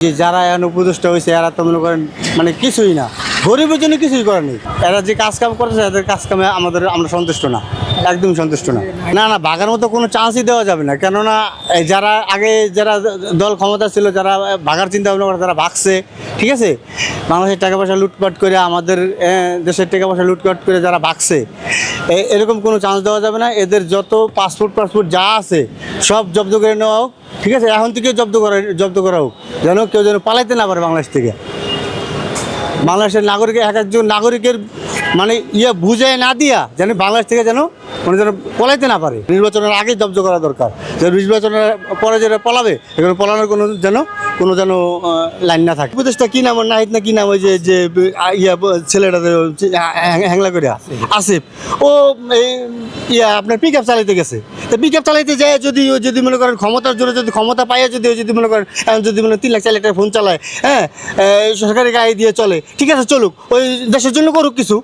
যে যারা এখন উপদেষ্টা হয়েছে এরা তো মনে করেন মানে কিছুই না, গরিবের জন্য কিছুই করেনি। এরা যে কাজ কাম করেছে এদের কাজ কামে আমরা সন্তুষ্ট না, একদম সন্তুষ্ট না। না না, ভাগার মতো কোনো চান্সই দেওয়া যাবে না, কেননা যারা আগে যারা দল ক্ষমতা ছিল, যারা ভাগার চিন্তা ভাবনা করে তারা ভাগছে, ঠিক আছে। বাংলাদেশের টাকা পয়সা লুটপাট করে, আমাদের দেশের টাকা পয়সা লুটপাট করে যারা ভাগছে, এরকম কোনো চান্স দেওয়া যাবে না। এদের যত পাসপোর্ট যা আছে সব জব্দ করে নেওয়া হোক, ঠিক আছে। এখন থেকে জব্দ করা হোক, যেন কেউ যেন পালাইতে না পারে বাংলাদেশ থেকে। বাংলাদেশের নাগরিক, এক একজন নাগরিকের মানে বুঝায় না দিয়া যেন বাংলাদেশ থেকে যেন পলাইতে না পারে। নির্বাচনের আগে জব্দ করা দরকার, যে নির্বাচনের পরে যেটা পলাবে এখানে পলানোর কোনো যেন লাইন না থাকে। উপদেশটা কী নাম, নাহিদ না কী নাম, ওই যে ছেলেটা হ্যাংলা করে আসিফ, ও আপনার পিক আপ চালাইতে গেছে। তো পিক আপ চালাইতে যায় যদি মনে করেন ক্ষমতার জন্য, যদি ক্ষমতা পাইয়া যদি মনে করেন যদি 3 লাখ 4 লাখ টাকা ফোন চালায়, হ্যাঁ, সরকারি গাড়ি দিয়ে চলে, ঠিক আছে, চলুক, ওই দেশের জন্য করুক কিছু।